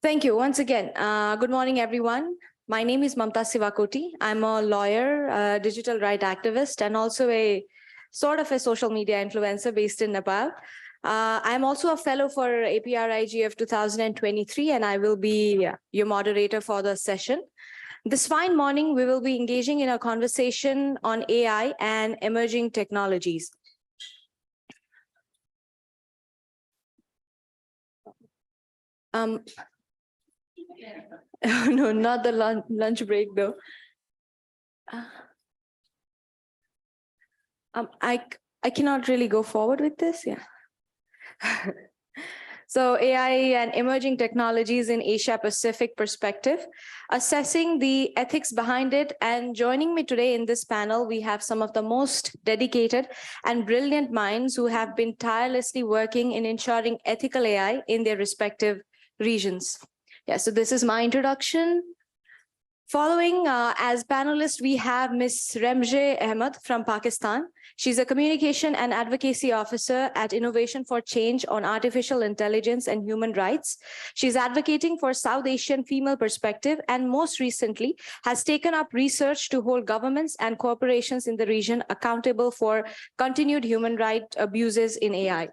Thank you once again. Good morning, everyone. My name is Mamta Siwakoti. I'm a lawyer, a digital right activist, and also a sort of a social media influencer based in Nepal. I'm also a fellow for APRIGF 2023, and I will be your moderator for the session. This fine morning, we will be engaging in a conversation on AI and emerging technologies. No, not the lunch break though. I cannot really go forward with this. Yeah. So AI and emerging technologies in Asia Pacific perspective, assessing the ethics behind it. And joining me today in this panel, we have some of the most dedicated and brilliant minds who have been tirelessly working in ensuring ethical AI in their respective regions. Yeah, so this is my introduction. Following as panelist, we have Ms. Remshay Ahmed from Pakistan. She's a communication and advocacy officer at Innovation for Change on Artificial Intelligence and Human Rights. She's advocating for South Asian female perspective and most recently has taken up research to hold governments and corporations in the region accountable for continued human rights abuses in AI.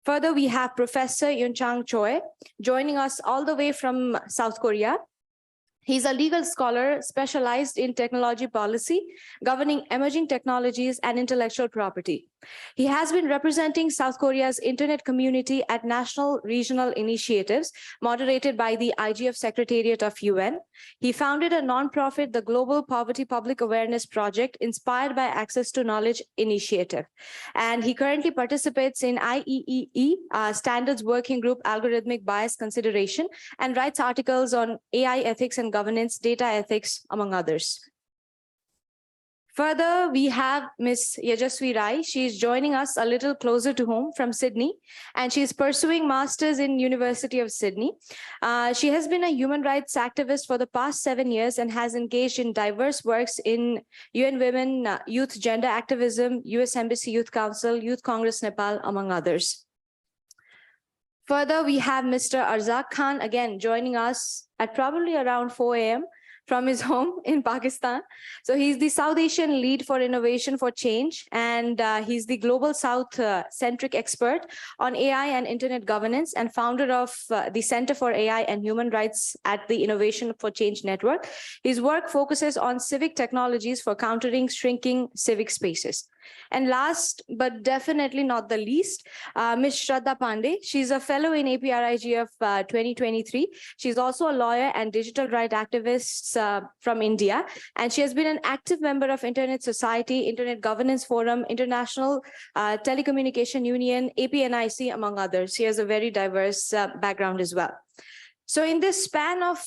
Further, we have Professor Choi joining us all the way from South Korea. He's a legal scholar specialized in technology policy, governing emerging technologies and intellectual property. He has been representing South Korea's internet community at national regional initiatives moderated by the IGF Secretariat of UN. He founded a nonprofit, the Global Poverty Public Awareness Project, inspired by Access to Knowledge Initiative. And he currently participates in IEEE Standards Working Group Algorithmic Bias Consideration and writes articles on AI ethics and governance, data ethics, among others. Further, we have Ms. Yajaswi. She is joining us a little closer to home from Sydney, and she is pursuing masters in University of Sydney. She has been a human rights activist for the past 7 years and has engaged in diverse works in UN Women, Youth Gender Activism, US Embassy Youth Council, Youth Congress Nepal, among others. Further, we have Mr. Arzak Khan, again, joining us at probably around 4 a.m. from his home in Pakistan. So he's the South Asian lead for Innovation for Change, and he's the Global South-centric expert on AI and internet governance and founder of the Center for AI and Human Rights at the Innovation for Change Network. His work focuses on civic technologies for countering shrinking civic spaces. And last, but definitely not the least, Ms. Shradha Pandey. She's a fellow in APRIGF 2023. She's also a lawyer and digital right activist from India. And she has been an active member of Internet Society, Internet Governance Forum, International Telecommunication Union, APNIC, among others. She has a very diverse background as well. So in this span of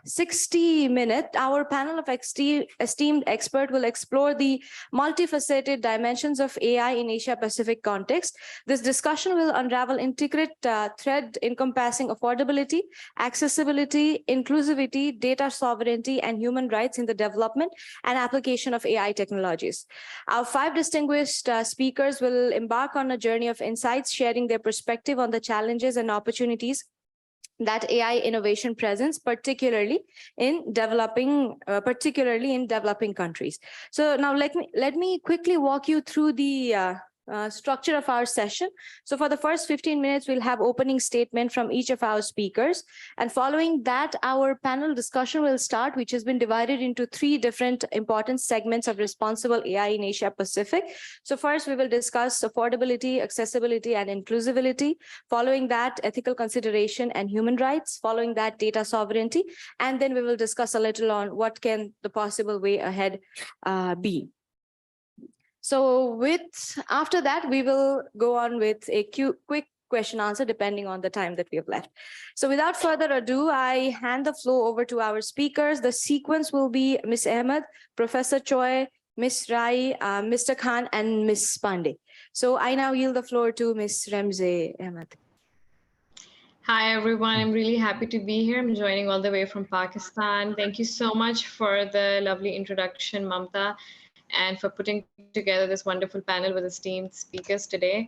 60 minutes, our panel of esteemed experts will explore the multifaceted dimensions of AI in Asia-Pacific context. This discussion will unravel intricate thread encompassing affordability, accessibility, inclusivity, data sovereignty, and human rights in the development and application of AI technologies. Our 5 distinguished speakers will embark on a journey of insights, sharing their perspective on the challenges and opportunities that AI innovation presents, particularly in developing countries. So now let me quickly walk you through the structure of our session. So for the first 15 minutes, we'll have opening statement from each of our speakers. And following that, our panel discussion will start, which has been divided into 3 different important segments of responsible AI in Asia Pacific. So first, we will discuss affordability, accessibility, and inclusivity. Following that, ethical consideration and human rights. Following that, data sovereignty. And then we will discuss a little on what can the possible way ahead be. So after that, we will go on with a quick question answer depending on the time that we have left. So without further ado, I hand the floor over to our speakers. The sequence will be Ms. Ahmed, Professor Choi, Ms. Rai, Mr. Khan, and Ms. Pandey. So I now yield the floor to Ms. Remshay Ahmed. Hi, everyone. I'm really happy to be here. I'm joining all the way from Pakistan. Thank you so much for the lovely introduction, Mamta, and for putting together this wonderful panel with esteemed speakers today.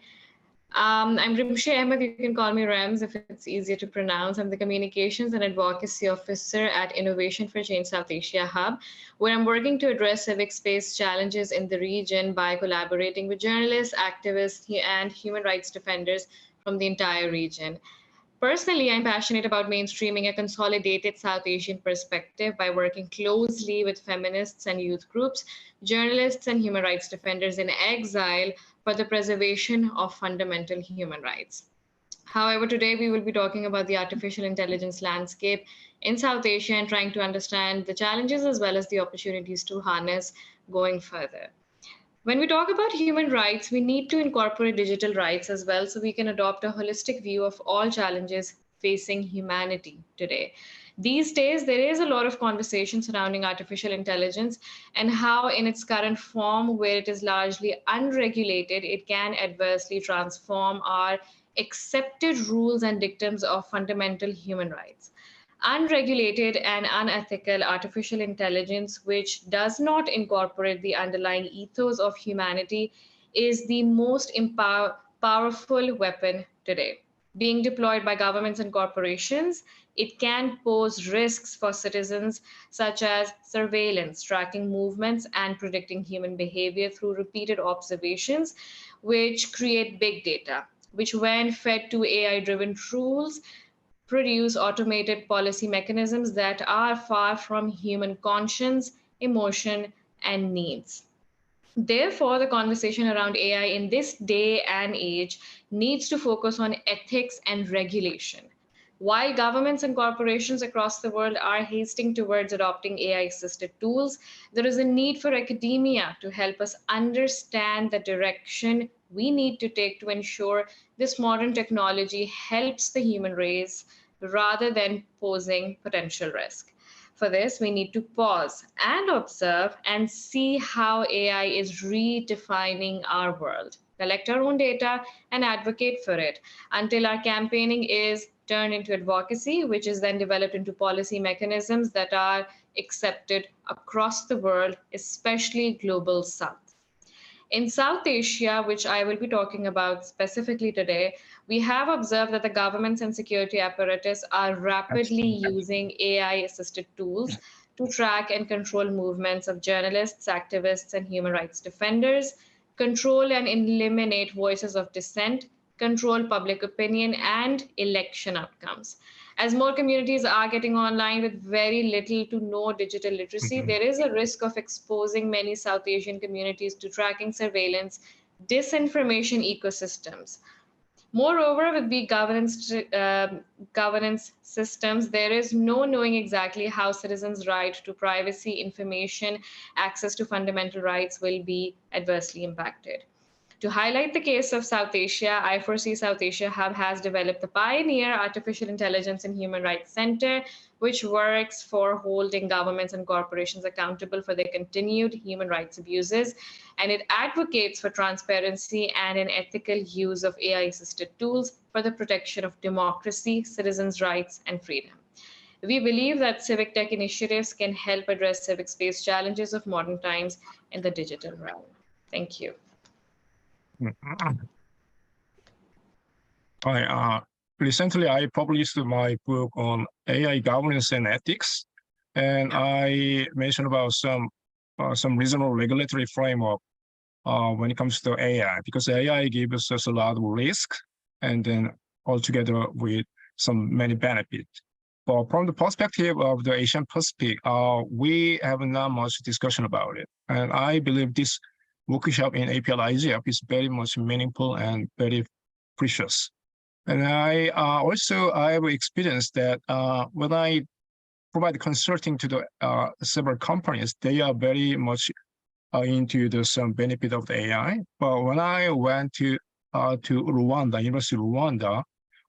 I'm Remshay Ahmed. You can call me Rems if it's easier to pronounce. I'm the Communications and Advocacy Officer at Innovation for Change South Asia Hub, where I'm working to address civic space challenges in the region by collaborating with journalists, activists, and human rights defenders from the entire region. Personally, I'm passionate about mainstreaming a consolidated South Asian perspective by working closely with feminists and youth groups, journalists, and human rights defenders in exile for the preservation of fundamental human rights. However, today we will be talking about the artificial intelligence landscape in South Asia and trying to understand the challenges as well as the opportunities to harness going further. When we talk about human rights, we need to incorporate digital rights as well so we can adopt a holistic view of all challenges facing humanity today. These days, there is a lot of conversation surrounding artificial intelligence and how, in its current form, where it is largely unregulated, it can adversely transform our accepted rules and dictums of fundamental human rights. Unregulated and unethical artificial intelligence, which does not incorporate the underlying ethos of humanity, is the most powerful weapon today. Being deployed by governments and corporations, it can pose risks for citizens, such as surveillance, tracking movements, and predicting human behavior through repeated observations, which create big data, which, when fed to AI driven tools, produce automated policy mechanisms that are far from human conscience, emotion, and needs. Therefore, the conversation around AI in this day and age needs to focus on ethics and regulation. While governments and corporations across the world are hasting towards adopting AI assisted tools, there is a need for academia to help us understand the direction we need to take to ensure this modern technology helps the human race rather than posing potential risk. For this, we need to pause and observe and see how AI is redefining our world, collect our own data, and advocate for it until our campaigning is turned into advocacy, which is then developed into policy mechanisms that are accepted across the world, especially global south. In South Asia, which I will be talking about specifically today, we have observed that the governments and security apparatus are rapidly using AI assisted tools to track and control movements of journalists, activists, and human rights defenders, control and eliminate voices of dissent, control public opinion, and election outcomes. As more communities are getting online with very little to no digital literacy, there is a risk of exposing many South Asian communities to tracking, surveillance, disinformation ecosystems. Moreover, with the governance systems, there is no knowing exactly how citizens' right to privacy, information, access to fundamental rights will be adversely impacted. To highlight the case of South Asia, I foresee South Asia Hub has developed the Pioneer Artificial Intelligence and Human Rights Center, which works for holding governments and corporations accountable for their continued human rights abuses, and it advocates for transparency and an ethical use of AI-assisted tools for the protection of democracy, citizens' rights, and freedom. We believe that civic tech initiatives can help address civic space challenges of modern times in the digital realm. Thank you. Recently, I published my book on AI governance and ethics, and I mentioned about some reasonable regulatory framework when it comes to AI, because AI gives us a lot of risk, and then altogether with many benefits. But from the perspective of the Asian Pacific, we have not much discussion about it, and I believe this workshop in APL IGF is very much meaningful and very precious. And I have experienced that when I provide consulting to the several companies, they are very much into some benefit of the AI. But when I went to Rwanda, University of Rwanda,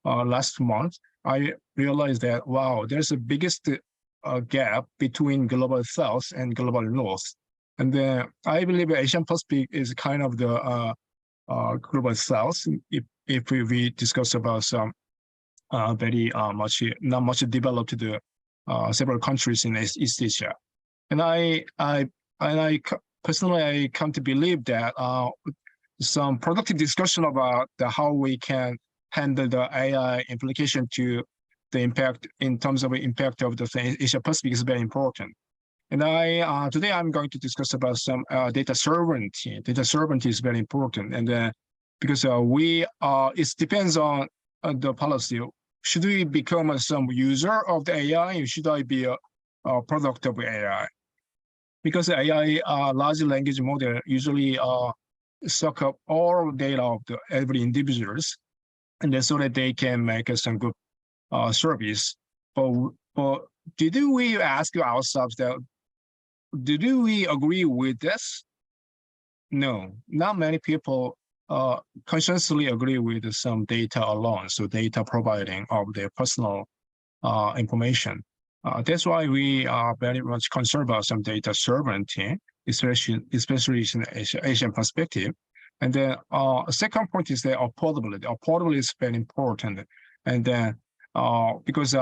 last month, I realized that, wow, there's the biggest gap between global South and global North. And then I believe Asian Pacific is kind of the global South if we discuss about some very not much developed several countries in East Asia. And I personally come to believe that some productive discussion about how we can handle the AI implication to the impact in terms of the impact of the Asia Pacific is very important. And today I'm going to discuss about some data sovereignty. Data sovereignty is very important, and because it depends on the policy. Should we become some user of the AI, or should I be a product of AI? Because AI large language model usually suck up all data of every individuals, and then so that they can make some good service. But did we ask ourselves that? Did we agree with this? No, not many people consciously agree with some data alone. So data providing of their personal information. That's why we are very much concerned about some data sovereignty, especially in Asian perspective. And then second point is the affordability. Affordability is very important. And then because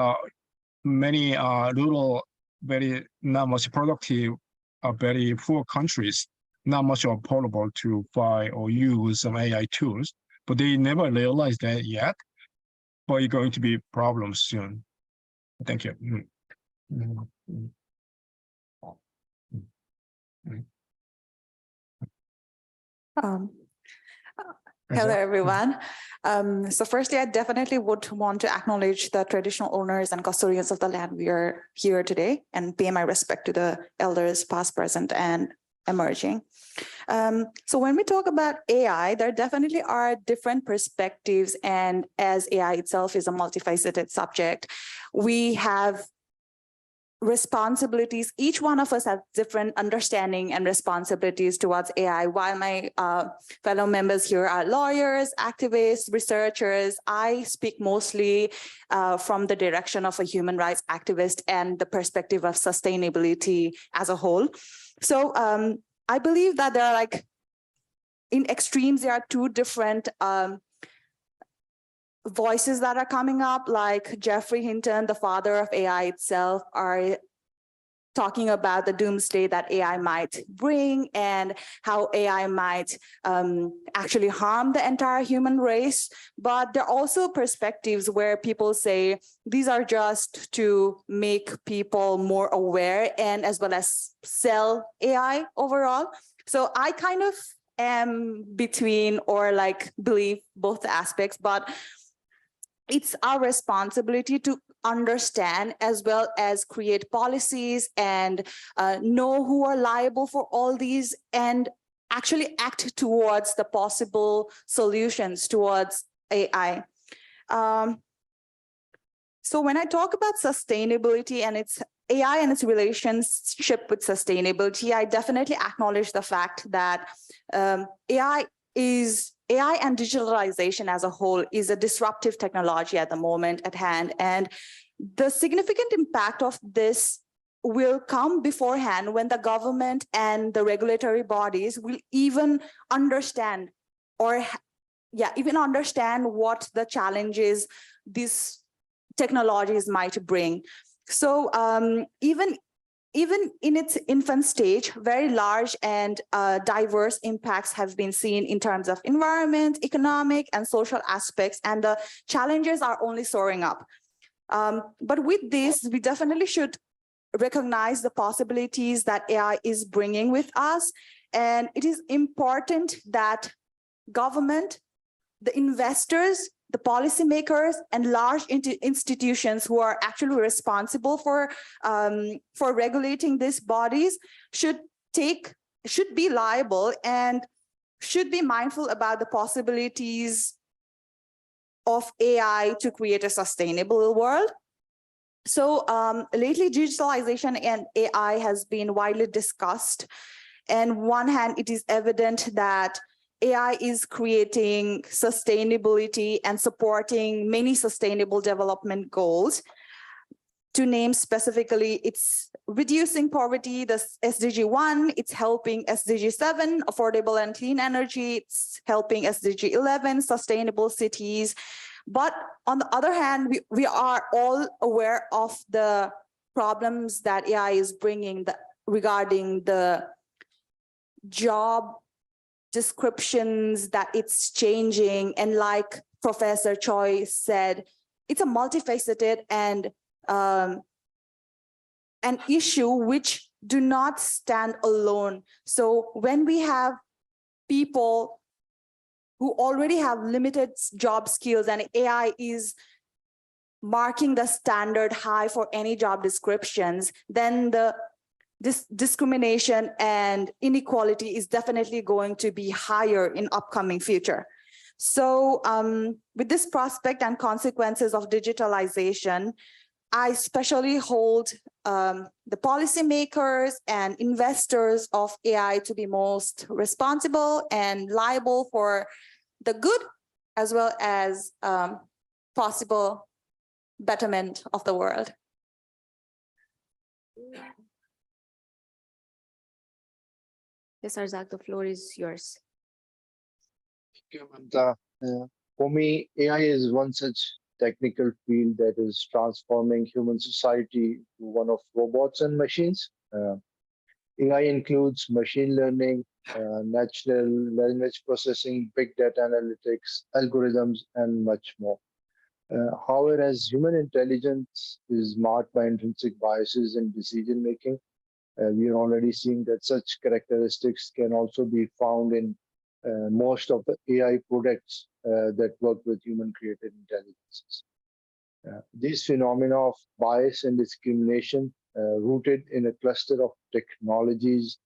many rural, very not much productive, very poor countries, not much affordable to buy or use some AI tools, but they never realize that yet. But it's going to be problems soon. Thank you. Hello, everyone. So firstly, I definitely would want to acknowledge the traditional owners and custodians of the land we are here today and pay my respect to the elders past, present, and emerging. So when we talk about AI, there definitely are different perspectives, and as AI itself is a multifaceted subject, we have responsibilities. Each one of us has different understanding and responsibilities towards AI. While my fellow members here are lawyers, activists, researchers, I speak mostly from the direction of a human rights activist and the perspective of sustainability as a whole. So I believe that there are in extremes, there are two different voices that are coming up, like Geoffrey Hinton, the father of AI itself, are talking about the doomsday that AI might bring and how AI might actually harm the entire human race. But there are also perspectives where people say these are just to make people more aware and as well as sell AI overall. So I kind of am between, or believe both aspects, but it's our responsibility to understand as well as create policies and know who are liable for all these and actually act towards the possible solutions towards AI. So when I talk about sustainability and its AI and its relationship with sustainability, I definitely acknowledge the fact that AI and digitalization as a whole is a disruptive technology at the moment at hand. And the significant impact of this will come beforehand when the government and the regulatory bodies will even understand what the challenges these technologies might bring. So even in its infant stage, very large and diverse impacts have been seen in terms of environment, economic, and social aspects, and the challenges are only soaring up. But with this, we definitely should recognize the possibilities that AI is bringing with us, and it is important that government, the investors, the policymakers, and large institutions who are actually responsible for regulating these bodies should be liable and should be mindful about the possibilities of AI to create a sustainable world. So lately, digitalization and AI has been widely discussed. And on one hand, it is evident that AI is creating sustainability and supporting many sustainable development goals. To name specifically, it's reducing poverty, the SDG 1, it's helping SDG 7, affordable and clean energy, it's helping SDG 11, sustainable cities. But on the other hand, we are all aware of the problems that AI is bringing regarding the job descriptions that it's changing. And like Professor Choi said, it's a multifaceted and an issue which do not stand alone. So when we have people who already have limited job skills and AI is marking the standard high for any job descriptions, then this discrimination and inequality is definitely going to be higher in upcoming future. So with this prospect and consequences of digitalization, I especially hold the policymakers and investors of AI to be most responsible and liable for the good as well as possible betterment of the world. Yes, Arzak, the floor is yours. Thank you, Mamta. For me, AI is one such technical field that is transforming human society to one of robots and machines. AI includes machine learning, natural language processing, big data analytics, algorithms, and much more. However, as human intelligence is marked by intrinsic biases in decision making, we are already seeing that such characteristics can also be found in most of the AI products that work with human-created intelligences. These phenomena of bias and discrimination rooted in a cluster of technologies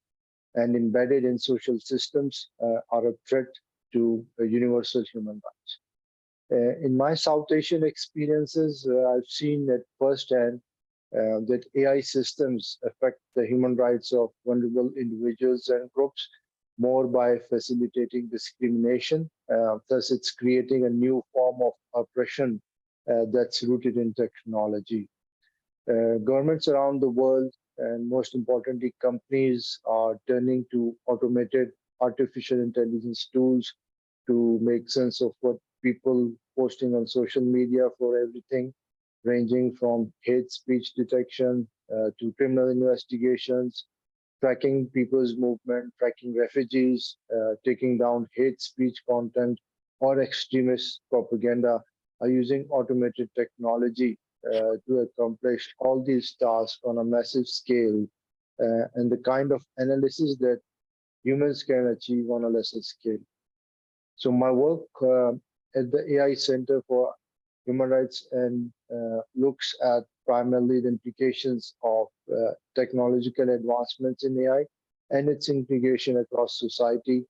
and embedded in social systems are a threat to universal human rights. In my South Asian experiences, I've seen at firsthand that AI systems affect the human rights of vulnerable individuals and groups more by facilitating discrimination. Thus, it's creating a new form of oppression that's rooted in technology. Governments around the world, and most importantly, companies are turning to automated artificial intelligence tools to make sense of what people posting on social media for everything, ranging from hate speech detection to criminal investigations, tracking people's movement, tracking refugees, taking down hate speech content or extremist propaganda, are using automated technology to accomplish all these tasks on a massive scale and the kind of analysis that humans can achieve on a lesser scale. So my work at the AI Center for Human Rights and looks at primarily the implications of technological advancements in AI and its integration across society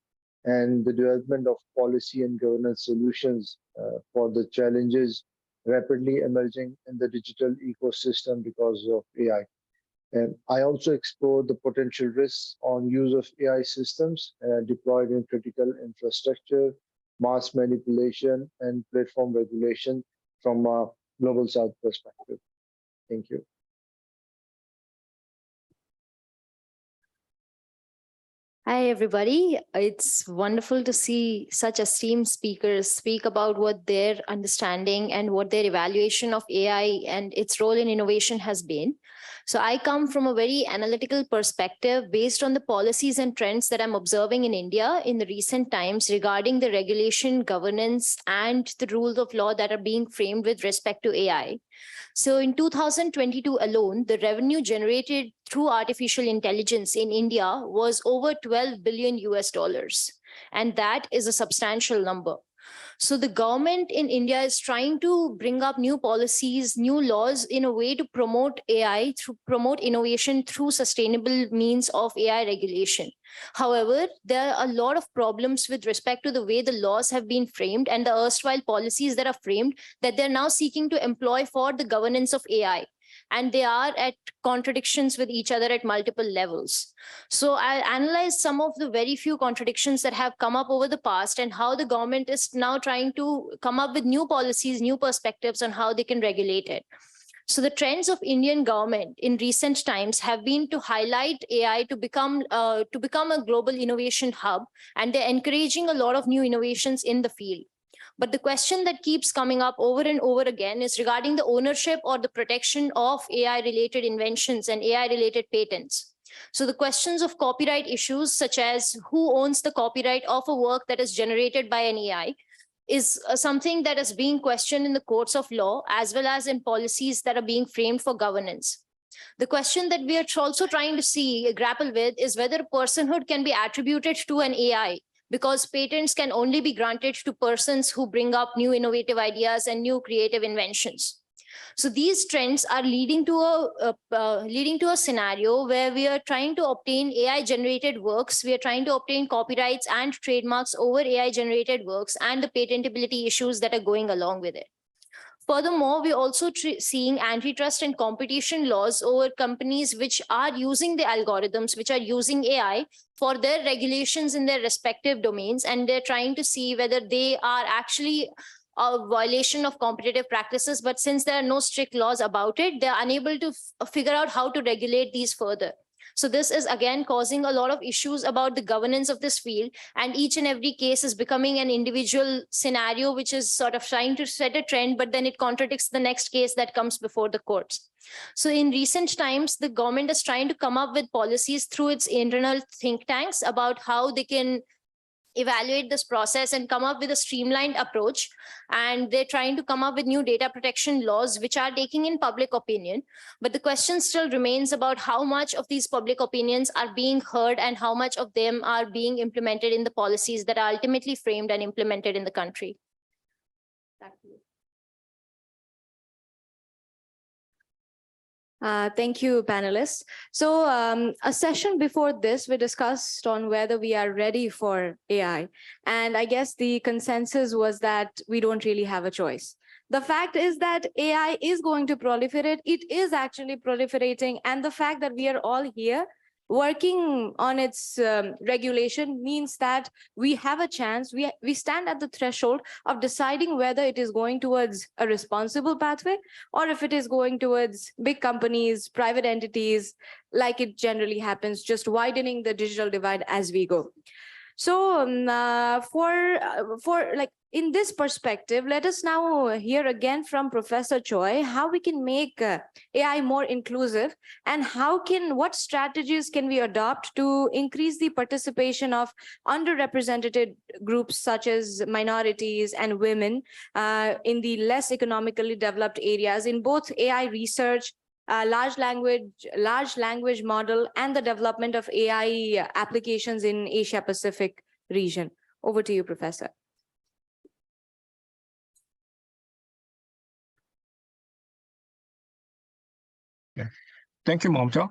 and the development of policy and governance solutions for the challenges rapidly emerging in the digital ecosystem because of AI. And I also explore the potential risks on use of AI systems deployed in critical infrastructure, mass manipulation, and platform regulation from a Global South perspective. Thank you. Hi, everybody. It's wonderful to see such esteemed speakers speak about what their understanding and what their evaluation of AI and its role in innovation has been. So I come from a very analytical perspective based on the policies and trends that I'm observing in India in the recent times regarding the regulation, governance, and the rules of law that are being framed with respect to AI. So in 2022 alone, the revenue generated through artificial intelligence in India was over 12 billion US dollars. And that is a substantial number. So the government in India is trying to bring up new policies, new laws in a way to promote AI, to promote innovation through sustainable means of AI regulation. However, there are a lot of problems with respect to the way the laws have been framed and the erstwhile policies that are framed that they're now seeking to employ for the governance of AI. And they are at contradictions with each other at multiple levels. So I'll analyze some of the very few contradictions that have come up over the past and how the government is now trying to come up with new policies, new perspectives on how they can regulate it. So the trends of Indian government in recent times have been to highlight AI to become a global innovation hub, and they're encouraging a lot of new innovations in the field. But the question that keeps coming up over and over again is regarding the ownership or the protection of AI-related inventions and AI-related patents. So the questions of copyright issues, such as who owns the copyright of a work that is generated by an AI, is something that is being questioned in the courts of law, as well as in policies that are being framed for governance. The question that we are also trying to grapple with is whether personhood can be attributed to an AI, because patents can only be granted to persons who bring up new innovative ideas and new creative inventions. So these trends are leading to a scenario where we are trying to obtain AI generated works. We are trying to obtain copyrights and trademarks over AI generated works and the patentability issues that are going along with it. Furthermore, we're also seeing antitrust and competition laws over companies which are using the algorithms, which are using AI for their regulations in their respective domains. And they're trying to see whether they are actually a violation of competitive practices. But since there are no strict laws about it, they're unable to figure out how to regulate these further. So this is again causing a lot of issues about the governance of this field, and each and every case is becoming an individual scenario, which is sort of trying to set a trend, but then it contradicts the next case that comes before the courts. So in recent times, the government is trying to come up with policies through its internal think tanks about how they can evaluate this process and come up with a streamlined approach. And they're trying to come up with new data protection laws, which are taking in public opinion. But the question still remains about how much of these public opinions are being heard and how much of them are being implemented in the policies that are ultimately framed and implemented in the country. Back to you. Thank you, panelists. So a session before this, we discussed on whether we are ready for AI. And I guess the consensus was that we don't really have a choice. The fact is that AI is going to proliferate. It is actually proliferating. And the fact that we are all here working on its regulation means that we have a chance. We stand at the threshold of deciding whether it is going towards a responsible pathway or if it is going towards big companies, private entities, like it generally happens, just widening the digital divide as we go. So in this perspective, let us now hear again from Professor Choi how we can make AI more inclusive and what strategies can we adopt to increase the participation of underrepresented groups such as minorities and women in the less economically developed areas in both AI research, large language model, and the development of AI applications in Asia Pacific region. Over to you, Professor. Yeah. Thank you, Mamta.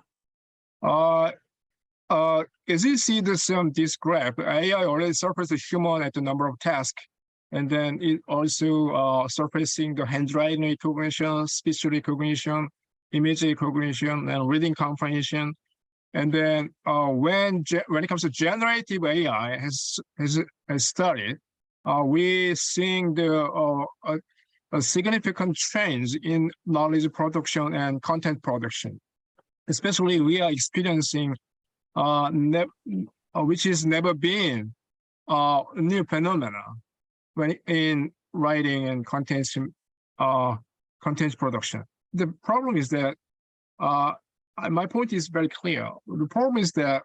As you see this graph, AI already surpasses human at the number of tasks. And then it also surpassing the handwriting recognition, speech recognition, image recognition, and reading comprehension. And then when it comes to generative AI has started, we're seeing a significant change in knowledge production and content production. Especially we are experiencing which has never been new phenomena when in writing and content production. The problem is that my point is very clear. The problem is that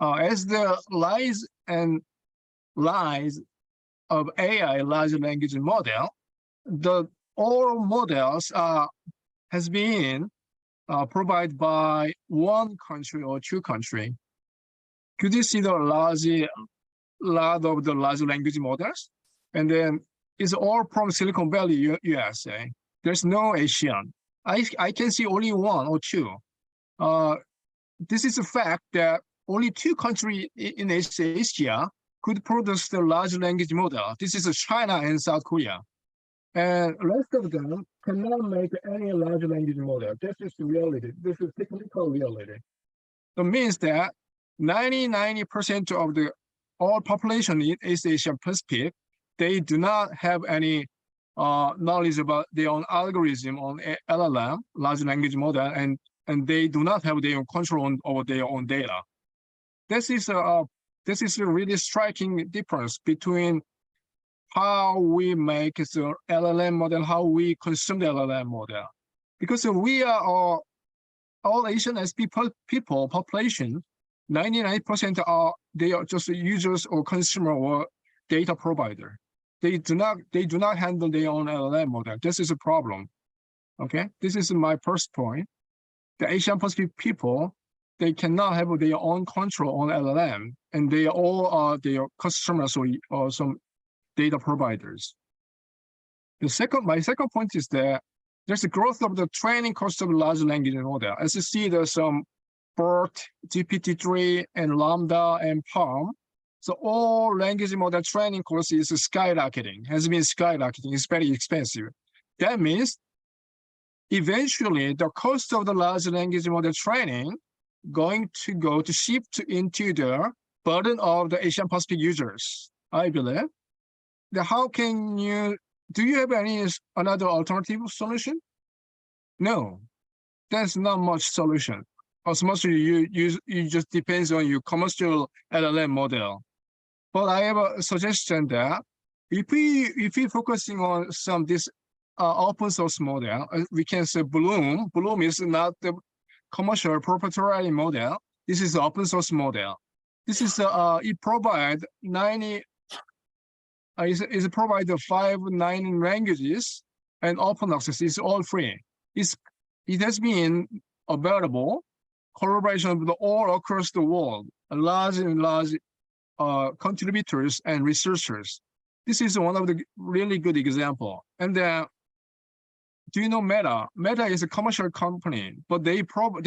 as the rise of AI, large language model, all models has been provided by one country or two countries. Could you see the lot of the large language models? And then it's all from Silicon Valley, USA. There's no Asian. I can see only one or two. This is a fact that only two countries in Asia could produce the large language model. This is China and South Korea. And rest of them cannot make any large language model. This is reality. This is technical reality. It means that 90% of the all population in East Asia Pacific, they do not have any knowledge about their own algorithm on LLM, large language model, and they do not have their own control over their own data. This is a really striking difference between how we make the LLM model, how we consume the LLM model. because we are all Asian as people population, 99% they are just users or consumer or data provider. They do not handle their own LLM model. This is a problem. Okay, this is my first point. The Asian Pacific people, they cannot have their own control on LLM, and they all are their customers or some data providers. My second point is that there's a growth of the training cost of large language model. As you see, there's some BERT, GPT-3, and Lambda, and Palm. So all language model training cost is skyrocketing, has been skyrocketing. It's very expensive. That means eventually the cost of the large language model training going to shift into the burden of the Asian Pacific users, I believe. How can do you have another alternative solution? No, there's not much solution. As much as you just depends on your commercial LLM model. But I have a suggestion that if we focusing on this open source model, we can say Bloom. Bloom is not the commercial proprietary model. This is the open source model. This is it provide 90. It provide 9 languages and open access. It's all free. It has been available collaboration with all across the world, large contributors and researchers. This is one of the really good example. And do you know Meta? Meta is a commercial company, but they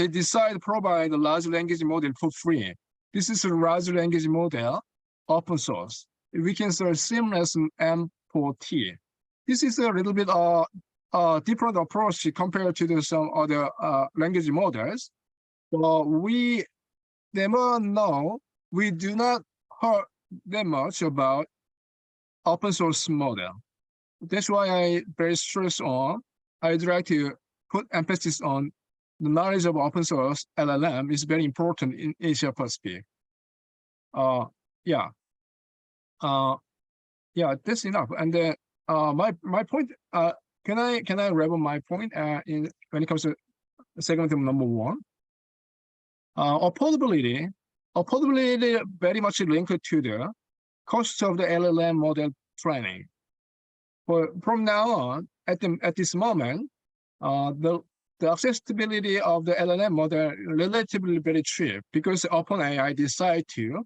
decide to provide a large language model for free. This is a large language model, open source. We can say seamless M4T. This is a little bit different approach compared to some other language models. But we never know. We do not heard that much about open source model. That's why I very stress on. I'd like to put emphasis on the knowledge of open source LLM is very important in Asia Pacific. Yeah, that's enough. And then my point. Can I wrap up my point when it comes to segment number 1? Affordability very much linked to the cost of the LLM model training. But from now on, at this moment, the accessibility of the LLM model relatively very cheap because OpenAI decide to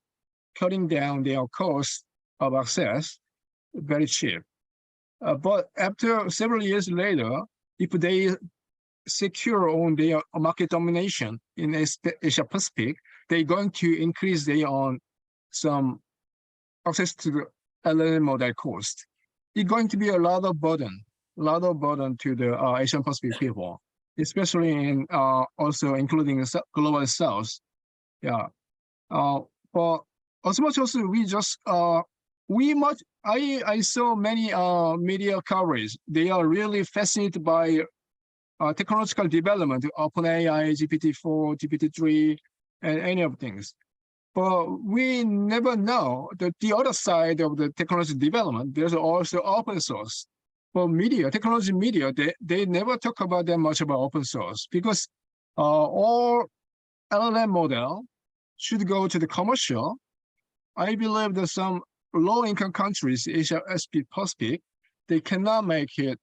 cutting down their cost of access very cheap. But after several years later, if they secure on their market domination in Asia Pacific, they're going to increase their own some access to the LLM model cost. It's going to be a lot of burden to the Asian Pacific people, especially in also including the global South. Yeah. But as much as we just I saw many media coverage. They are really fascinated by technological development, OpenAI, GPT-4, GPT-3, and any of things. But we never know that the other side of the technology development, there's also open source. For technology media, they never talk about that much about open source because all LLM model should go to the commercial. I believe that some low-income countries, Asia Pacific, they cannot make it.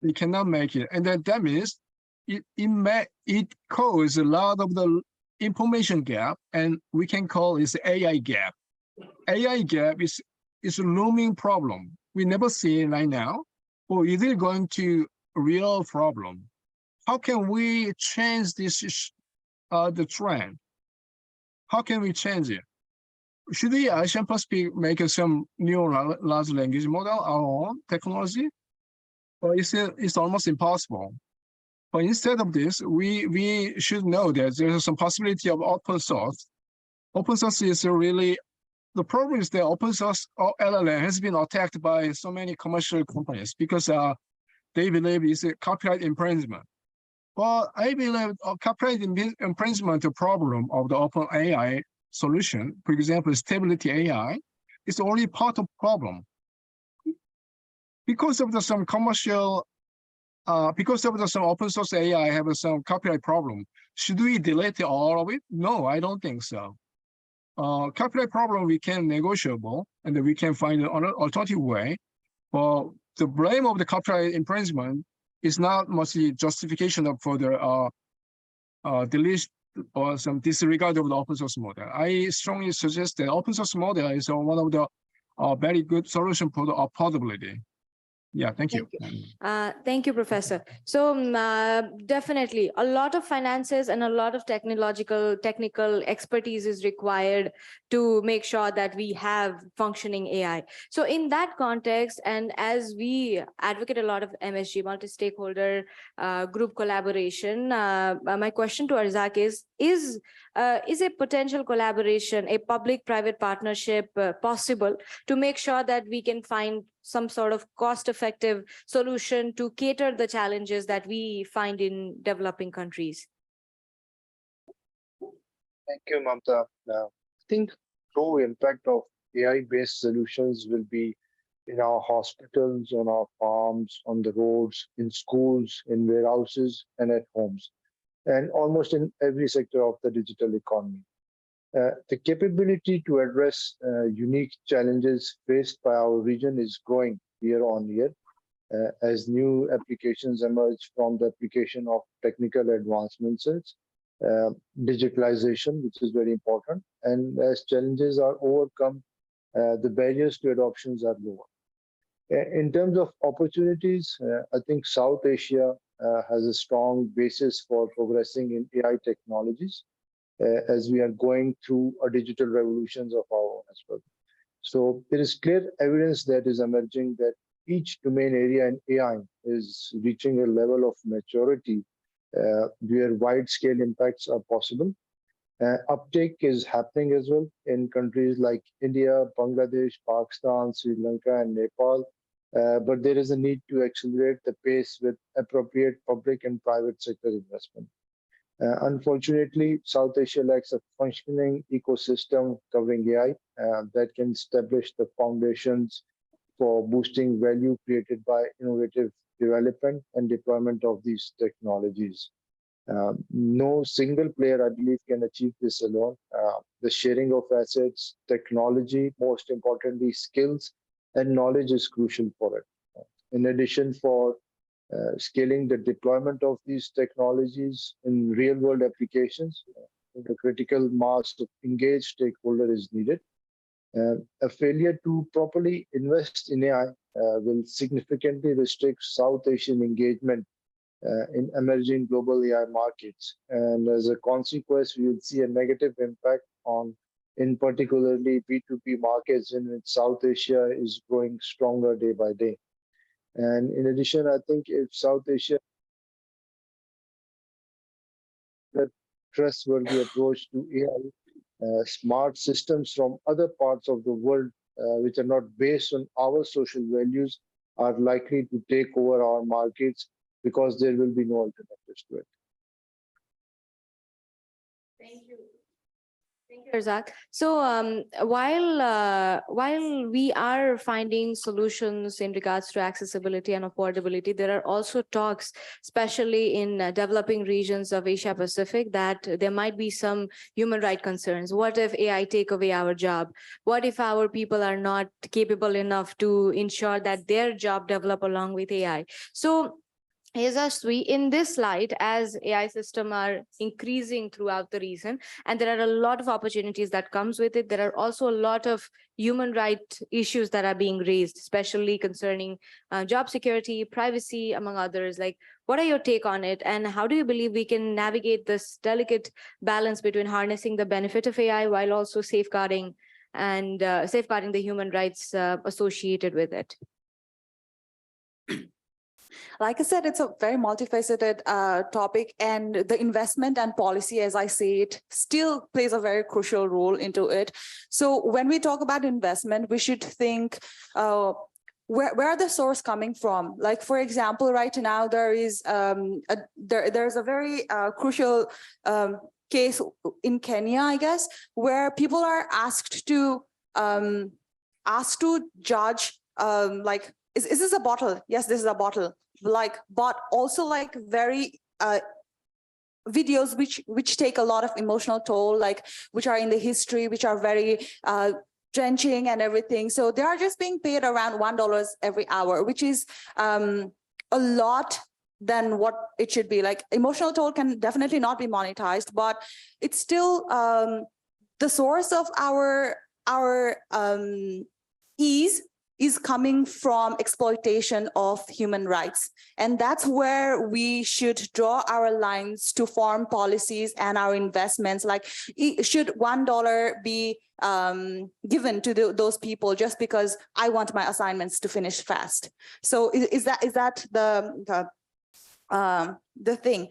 They cannot make it, and that means it causes a lot of the information gap, and we can call it AI gap. AI gap is a looming problem. We never see it right now, or is it going to real problem? How can we change this the trend? How can we change it? Should the Asian Pacific make some new large language model, our own technology? Or it's almost impossible. But instead of this, we should know that there's some possibility of open source. Open source is really, the problem is that open source LLM has been attacked by so many commercial companies because they believe it's a copyright infringement. But I believe copyright infringement problem of the OpenAI solution, for example, stability AI, is only part of the problem. Because of some commercial because of some open source AI have some copyright problem, should we delete all of it? No, I don't think so. Copyright problem we can negotiable and we can find an alternative way. But the blame of the copyright infringement is not much justification for the deletion or some disregard of the open source model. I strongly suggest that open source model is one of the very good solution for the portability. Yeah, thank you. Thank you, Professor. So definitely a lot of finances and a lot of technical expertise is required to make sure that we have functioning AI. So in that context, and as we advocate a lot of MSG, multi-stakeholder group collaboration, my question to Arzak is a potential collaboration, a public-private partnership possible to make sure that we can find some sort of cost-effective solution to cater the challenges that we find in developing countries? Thank you, Mamta. I think true impact of AI-based solutions will be in our hospitals, on our farms, on the roads, in schools, in warehouses, and at homes, and almost in every sector of the digital economy. The capability to address unique challenges faced by our region is growing year on year as new applications emerge from the application of technical advancements, digitalization, which is very important, and as challenges are overcome, the barriers to adoptions are lower. In terms of opportunities, I think South Asia has a strong basis for progressing in AI technologies, as we are going through a digital revolutions of our own as well. So there is clear evidence that is emerging that each domain area in AI is reaching a level of maturity where wide-scale impacts are possible. Uptake is happening as well in countries like India, Bangladesh, Pakistan, Sri Lanka, and Nepal. But there is a need to accelerate the pace with appropriate public and private sector investment. Unfortunately, South Asia lacks a functioning ecosystem covering AI that can establish the foundations for boosting value created by innovative development and deployment of these technologies. No single player, I believe, can achieve this alone. The sharing of assets, technology, most importantly, skills and knowledge is crucial for it. In addition, for scaling the deployment of these technologies in real-world applications, the critical mass of engaged stakeholder is needed. A failure to properly invest in AI will significantly restrict South Asian engagement in emerging global AI markets. And as a consequence, we will see a negative impact on, in particularly B2B markets in which South Asia is growing stronger day by day. And in addition, I think if South Asia a trustworthy approach to AI, smart systems from other parts of the world, which are not based on our social values, are likely to take over our markets because there will be no alternatives to it. Thank you. Thank you, Arzak. So while we are finding solutions in regards to accessibility and affordability, there are also talks, especially in developing regions of Asia Pacific, that there might be some human rights concerns. What if AI take away our job? What if our people are not capable enough to ensure that their job develop along with AI? So Yajaswi, in this light, as AI systems are increasing throughout the region, and there are a lot of opportunities that comes with it, there are also a lot of human rights issues that are being raised, especially concerning job security, privacy, among others. Like, what are your take on it, and how do you believe we can navigate this delicate balance between harnessing the benefit of AI while also safeguarding the human rights associated with it? Like I said, it's a very multifaceted topic, and the investment and policy, as I say it, still plays a very crucial role into it. So when we talk about investment, we should think, where are the source coming from? Like, for example, right now, there is there's a very crucial case in Kenya, I guess, where people are asked to judge like is this a bottle? Yes, this is a bottle. Like, but also like very videos which take a lot of emotional toll, like which are in the history, which are very drenching and everything. So they are just being paid around $1 every hour, which is a lot than what it should be. Like emotional toll can definitely not be monetized, but it's still the source of our ease is coming from exploitation of human rights. And that's where we should draw our lines to form policies and our investments. Like, should $1 be given to those people just because I want my assignments to finish fast? So is that the thing?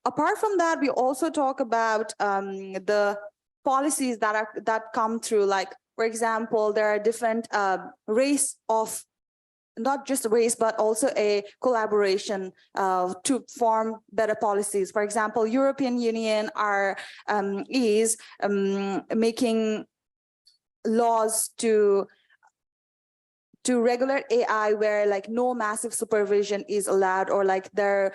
Apart from that, we also talk about the policies that come through, like, for example, there are different race of, not just race, but also a collaboration to form better policies. For example, European Union is making laws to regulate AI, where like no massive supervision is allowed, or like the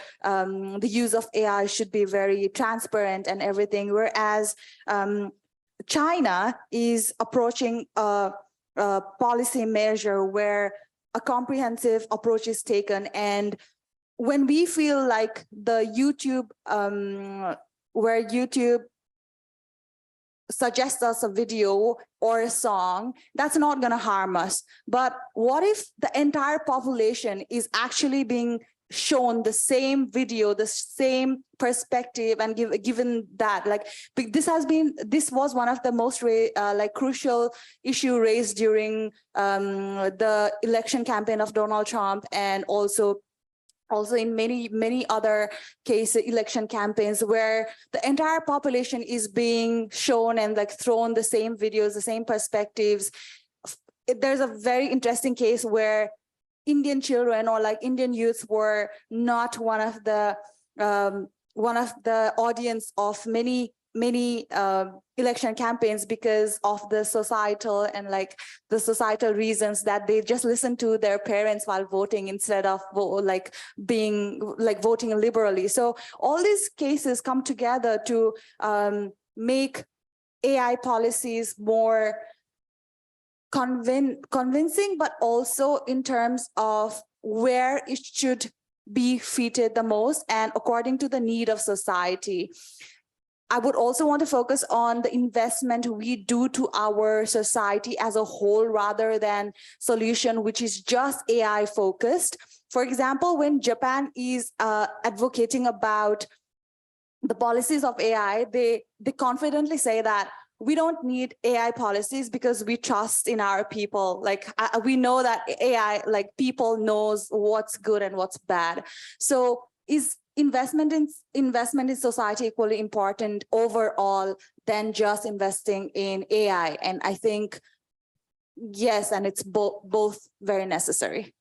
use of AI should be very transparent and everything. Whereas China is approaching a policy measure where a comprehensive approach is taken. And when we feel like the YouTube, where YouTube suggests us a video or a song, that's not going to harm us. But what if the entire population is actually being shown the same video, the same perspective, and given that, like, this was one of the most crucial issue raised during the election campaign of Donald Trump, and also in many other cases, election campaigns, where the entire population is being shown and like thrown the same videos, the same perspectives. There's a very interesting case where Indian children or like Indian youths were not one of the audience of many election campaigns because of the societal and like the societal reasons that they just listen to their parents while voting instead of voting liberally. So all these cases come together to make AI policies more convincing, but also in terms of where it should be fitted the most and according to the need of society. I would also want to focus on the investment we do to our society as a whole, rather than solution which is just AI focused. For example, when Japan is advocating about the policies of AI, they confidently say that we don't need AI policies because we trust in our people. Like we know that AI, like people knows what's good and what's bad. So is investment in society equally important overall than just investing in AI? And I think yes, and it's both very necessary.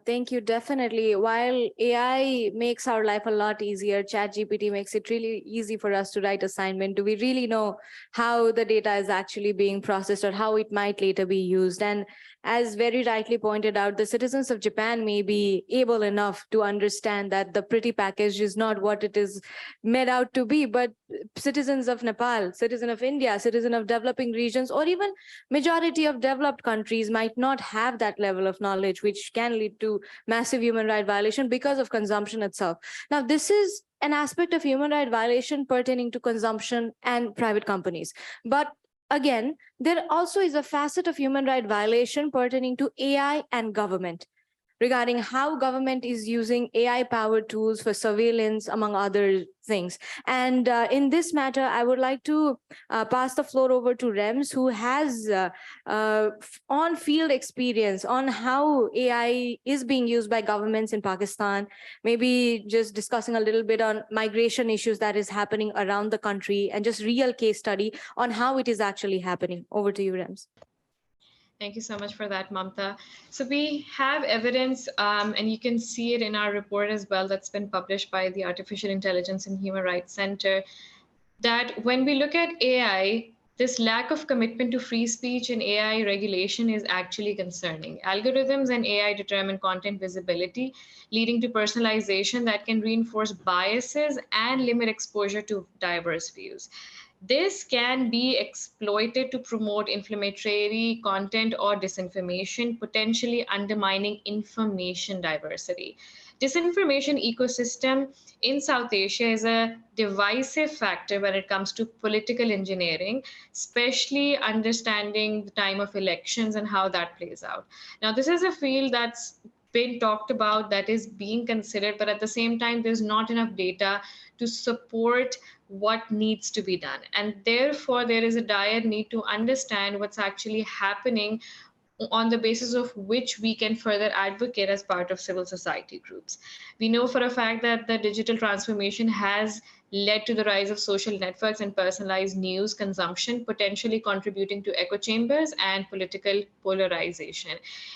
Thank you. Definitely. While AI makes our life a lot easier, ChatGPT makes it really easy for us to write assignment. Do we really know how the data is actually being processed or how it might later be used? And as very rightly pointed out, the citizens of Japan may be able enough to understand that the pretty package is not what it is made out to be, but citizens of Nepal, citizen of India, citizen of developing regions, or even majority of developed countries might not have that level of knowledge, which can lead to massive human right violation because of consumption itself. Now, this is an aspect of human right violation pertaining to consumption and private companies. But again, there also is a facet of human right violation pertaining to AI and government, regarding how government is using AI-powered tools for surveillance, among other things. And in this matter, I would like to pass the floor over to Rems, who has on-field experience on how AI is being used by governments in Pakistan, maybe just discussing a little bit on migration issues that is happening around the country, and just real case study on how it is actually happening. Over to you, Rems. Thank you so much for that, Mamta. So we have evidence, and you can see it in our report as well, that's been published by the Artificial Intelligence and Human Rights Center, that when we look at AI, this lack of commitment to free speech and AI regulation is actually concerning. Algorithms and AI determine content visibility, leading to personalization that can reinforce biases and limit exposure to diverse views. This can be exploited to promote inflammatory content or disinformation, potentially undermining information diversity. Disinformation ecosystem in South Asia is a divisive factor when it comes to political engineering, especially understanding the time of elections and how that plays out. Now, this is a field that's been talked about, that is being considered, but at the same time, there's not enough data to support what needs to be done. And therefore, there is a dire need to understand what's actually happening on the basis of which we can further advocate as part of civil society groups. We know for a fact that the digital transformation has led to the rise of social networks and personalized news consumption, potentially contributing to echo chambers and political polarization.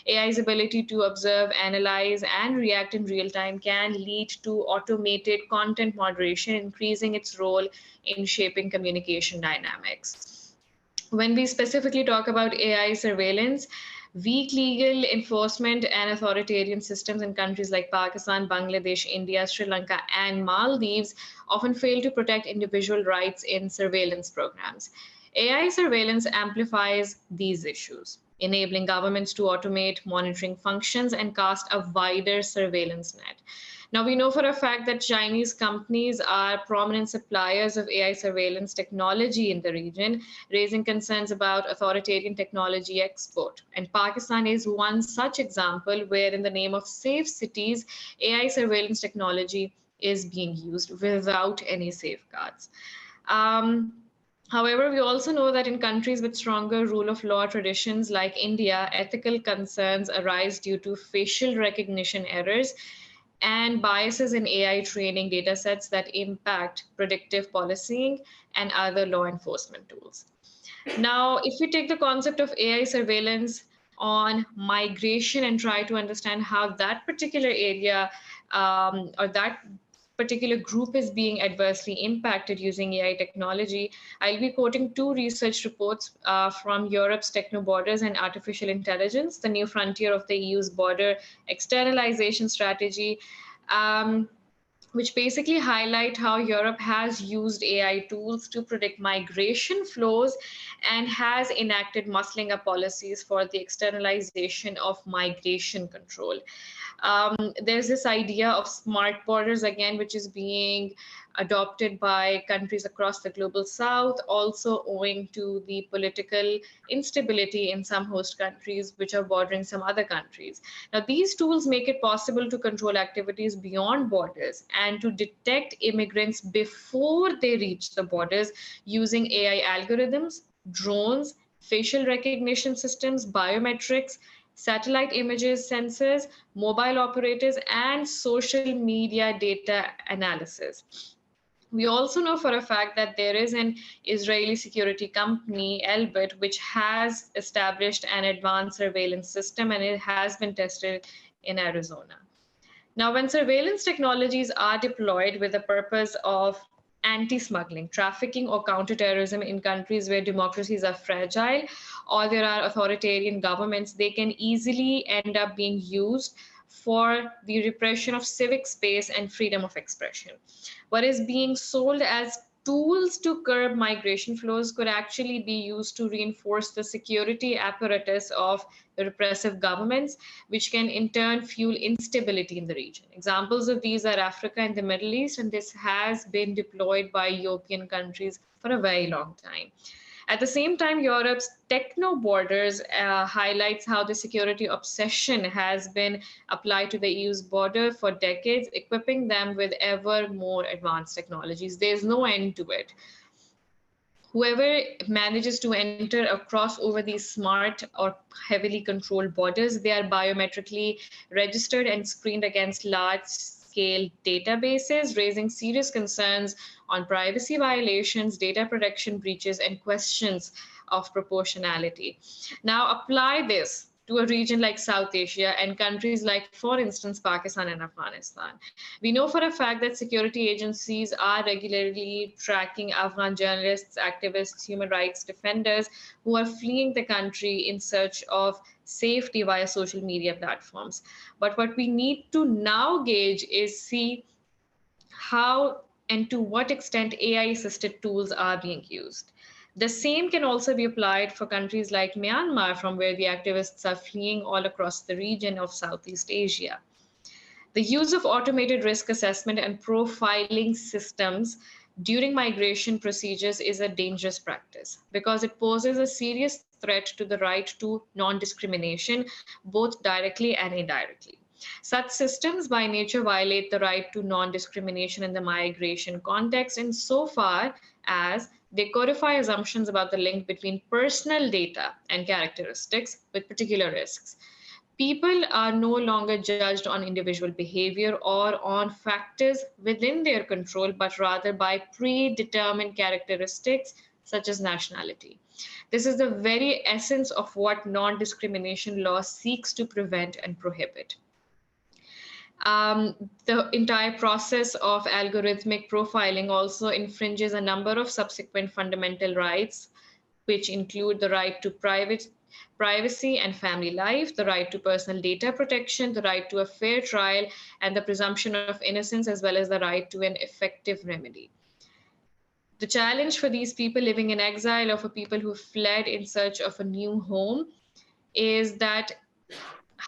AI's ability to observe, analyze, and react in real time can lead to automated content moderation, increasing its role in shaping communication dynamics. When we specifically talk about AI surveillance, weak legal enforcement and authoritarian systems in countries like Pakistan, Bangladesh, India, Sri Lanka, and Maldives often fail to protect individual rights in surveillance programs. AI surveillance amplifies these issues, enabling governments to automate monitoring functions and cast a wider surveillance net. Now, we know for a fact that Chinese companies are prominent suppliers of AI surveillance technology in the region, raising concerns about authoritarian technology export. And Pakistan is one such example where, in the name of safe cities, AI surveillance technology is being used without any safeguards. However, we also know that in countries with stronger rule of law traditions like India, ethical concerns arise due to facial recognition errors and biases in AI training datasets that impact predictive policing and other law enforcement tools. Now, if we take the concept of AI surveillance on migration and try to understand how that particular area or that particular group is being adversely impacted using AI technology, I'll be quoting two research reports from Europe's Techno Borders and Artificial Intelligence, the new frontier of the EU's border externalization strategy, which basically highlight how Europe has used AI tools to predict migration flows and has enacted muscling up policies for the externalization of migration control. There's this idea of smart borders again, which is being adopted by countries across the global south, also owing to the political instability in some host countries which are bordering some other countries. Now, these tools make it possible to control activities beyond borders and to detect immigrants before they reach the borders using AI algorithms, drones, facial recognition systems, biometrics, satellite images, sensors, mobile operators, and social media data analysis. We also know for a fact that there is an Israeli security company, Elbit, which has established an advanced surveillance system, and it has been tested in Arizona. Now, when surveillance technologies are deployed with the purpose of anti-smuggling, trafficking, or counterterrorism in countries where democracies are fragile or there are authoritarian governments, they can easily end up being used for the repression of civic space and freedom of expression. What is being sold as tools to curb migration flows could actually be used to reinforce the security apparatus of the repressive governments, which can in turn fuel instability in the region. Examples of these are Africa and the Middle East, and this has been deployed by European countries for a very long time. At the same time, Europe's Techno Borders highlights how the security obsession has been applied to the EU's border for decades, equipping them with ever more advanced technologies. There's no end to it. Whoever manages to enter or cross over these smart or heavily controlled borders, they are biometrically registered and screened against large-scale databases, raising serious concerns on privacy violations, data protection breaches, and questions of proportionality. Now, apply this to a region like South Asia and countries like, for instance, Pakistan and Afghanistan. We know for a fact that security agencies are regularly tracking Afghan journalists, activists, human rights defenders who are fleeing the country in search of safety via social media platforms. But what we need to now gauge is see how and to what extent AI-assisted tools are being used. The same can also be applied for countries like Myanmar, from where the activists are fleeing all across the region of Southeast Asia. The use of automated risk assessment and profiling systems during migration procedures is a dangerous practice because it poses a serious threat to the right to non-discrimination, both directly and indirectly. Such systems by nature violate the right to non-discrimination in the migration context insofar as they codify assumptions about the link between personal data and characteristics with particular risks. People are no longer judged on individual behavior or on factors within their control, but rather by predetermined characteristics such as nationality. This is the very essence of what non-discrimination law seeks to prevent and prohibit. The entire process of algorithmic profiling also infringes a number of subsequent fundamental rights, which include the right to privacy and family life, the right to personal data protection, the right to a fair trial, and the presumption of innocence, as well as the right to an effective remedy. The challenge for these people living in exile or for people who fled in search of a new home is that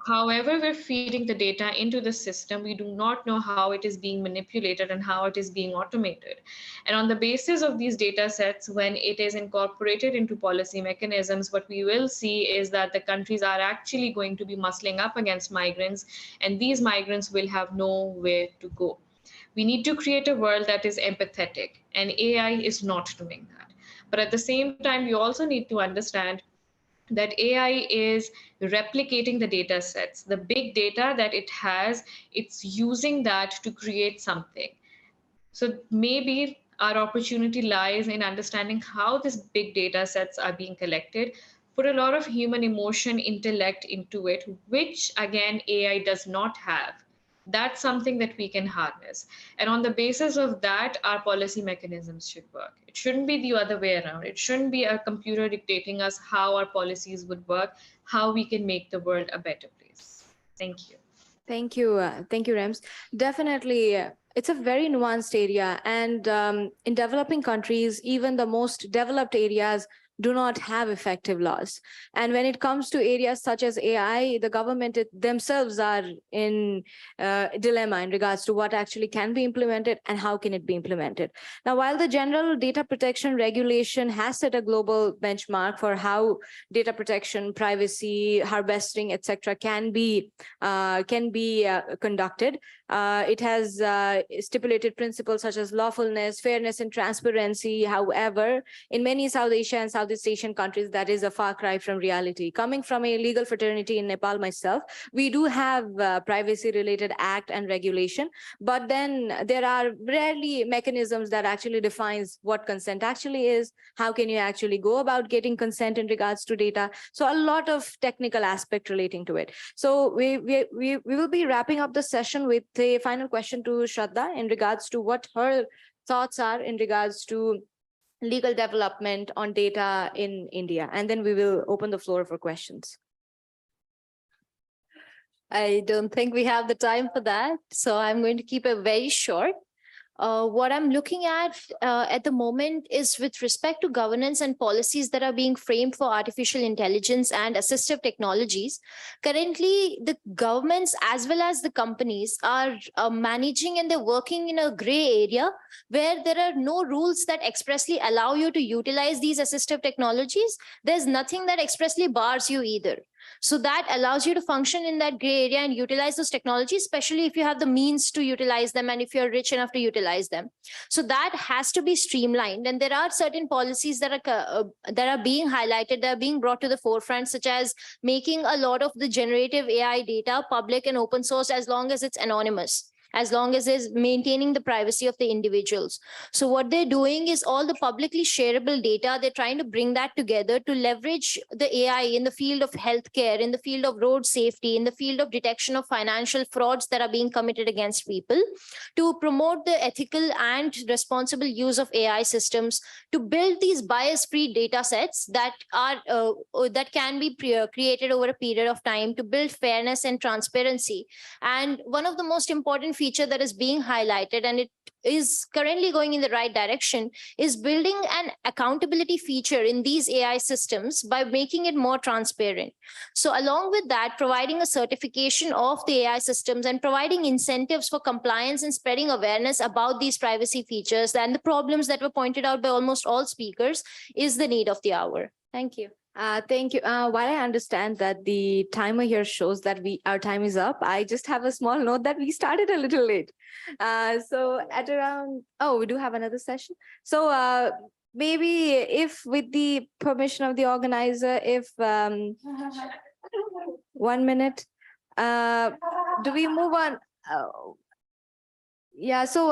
however we're feeding the data into the system, we do not know how it is being manipulated and how it is being automated. And on the basis of these data sets, when it is incorporated into policy mechanisms, what we will see is that the countries are actually going to be muscling up against migrants, and these migrants will have nowhere to go. We need to create a world that is empathetic, and AI is not doing that. But at the same time, we also need to understand that AI is replicating the data sets, the big data that it has, it's using that to create something. So maybe our opportunity lies in understanding how these big data sets are being collected, put a lot of human emotion, intellect into it, which again, AI does not have. That's something that we can harness. And on the basis of that, our policy mechanisms should work. It shouldn't be the other way around. It shouldn't be a computer dictating us how our policies would work, how we can make the world a better place. Thank you. Thank you. Thank you, Rems. Definitely, it's a very nuanced area. And in developing countries, even the most developed areas do not have effective laws. And when it comes to areas such as AI, the government themselves are in dilemma in regards to what actually can be implemented and how can it be implemented. Now, while the general data protection regulation has set a global benchmark for how data protection, privacy, harvesting, etc., can be conducted, it has stipulated principles such as lawfulness, fairness, and transparency. However, in many South Asia and Southeast Asian countries, that is a far cry from reality. Coming from a legal fraternity in Nepal myself, we do have privacy-related act and regulation, but then there are rarely mechanisms that actually defines what consent actually is, how can you actually go about getting consent in regards to data. So a lot of technical aspect relating to it. So we will be wrapping up the session with a final question to Shradha in regards to what her thoughts are in regards to legal development on data in India. And then we will open the floor for questions. I don't think we have the time for that, so I'm going to keep it very short. What I'm looking at the moment is with respect to governance and policies that are being framed for artificial intelligence and assistive technologies. Currently, the governments as well as the companies are managing and they're working in a gray area where there are no rules that expressly allow you to utilize these assistive technologies. There's nothing that expressly bars you either. So that allows you to function in that gray area and utilize those technologies, especially if you have the means to utilize them and if you're rich enough to utilize them. So that has to be streamlined. And there are certain policies that are being highlighted, that are being brought to the forefront, such as making a lot of the generative AI data public and open source as long as it's anonymous. as long as it's maintaining the privacy of the individuals. So what they're doing is all the publicly shareable data, they're trying to bring that together to leverage the AI in the field of healthcare, in the field of road safety, in the field of detection of financial frauds that are being committed against people, to promote the ethical and responsible use of AI systems, to build these bias-free data sets that are that can be created over a period of time, to build fairness and transparency. And one of the most important feature that is being highlighted, and it is currently going in the right direction, is building an accountability feature in these AI systems by making it more transparent. So along with that, providing a certification of the AI systems and providing incentives for compliance and spreading awareness about these privacy features and the problems that were pointed out by almost all speakers is the need of the hour. Thank you. Thank you. While I understand that the timer here shows that our time is up, I just have a small note that we started a little late. So at around, we do have another session. So maybe if with the permission of the organizer, if 1 minute, do we move on? Yeah, so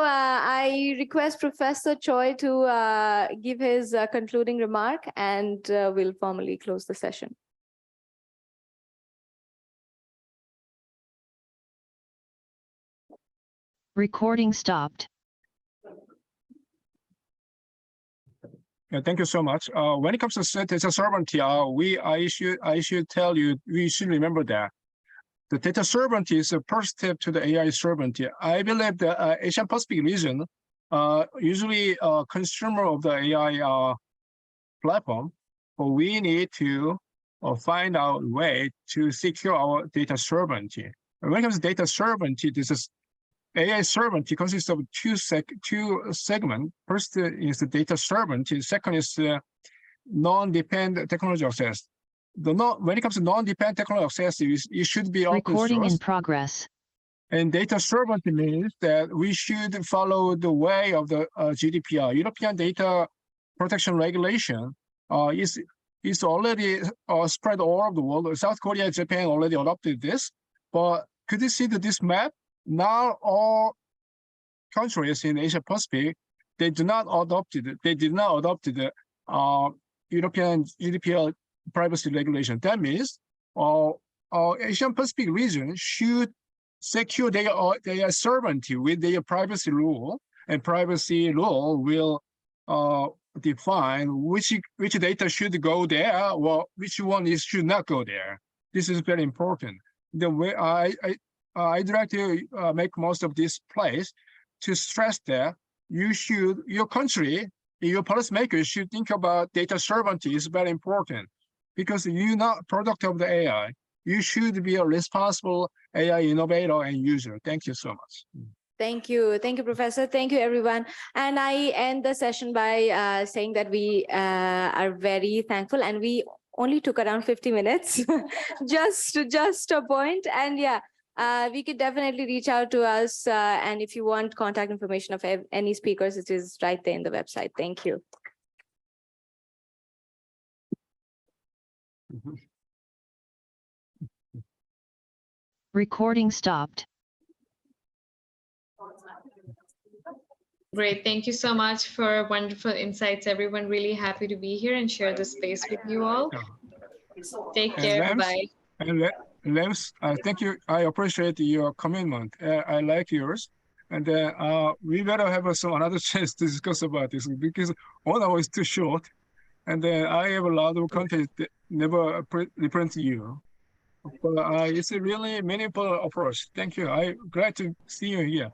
I request Professor Choi to give his concluding remark, and we'll formally close the session. Recording stopped. Yeah, thank you so much. When it comes to data sovereignty, I should tell you, we should remember that the data sovereignty is the first step to the AI sovereignty. I believe the Asian Pacific region, usually a consumer of the AI platform, but we need to find out a way to secure our data sovereignty. When it comes to data sovereignty, this is AI sovereignty consists of two segments. First is the data sovereignty. Second is non-dependent technology access. When it comes to non-dependent technology access, it should be open source. Recording in progress. And data sovereignty means that we should follow the way of the GDPR, European Data Protection Regulation. Is already spread all over the world. South Korea and Japan already adopted this. But could you see this map? Now all countries in Asia Pacific, they do not adopt it. They did not adopt the European GDPR privacy regulation. That means Asian Pacific region should secure their sovereignty with their privacy rule, and privacy law will define which data should go there, or which one should not go there. This is very important. The way I'd like to make most of this place to stress that your country, your policymakers should think about data sovereignty is very important, because you're not product of the AI. You should be a responsible AI innovator and user. Thank you so much. Thank you, Professor. Thank you, everyone. And I end the session by saying that we are very thankful, and we only took around 50 minutes, just a point. And yeah, we could definitely reach out to us. And if you want contact information of any speakers, it is right there in the website. Thank you. Recording stopped. Great. Thank you so much for wonderful insights, everyone. Really happy to be here and share this space with you all. Take care. Bye. And Lems, thank you. I appreciate your commitment. I like yours. And we better have another chance to discuss about this, because 1 hour is too short. And I have a lot of content that never represent you. But it's a really meaningful approach. Thank you. I'm glad to see you here.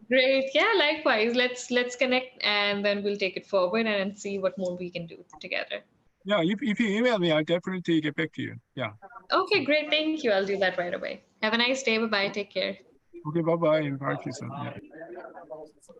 Great. Yeah, likewise. Let's connect, and then we'll take it forward and see what more we can do together. Yeah, if you email me, I'll definitely get back to you. Yeah. Okay, great. Thank you. I'll do that right away. Have a nice day. Bye-bye. Take care. Okay, bye-bye. And bye, Kristen. Yeah.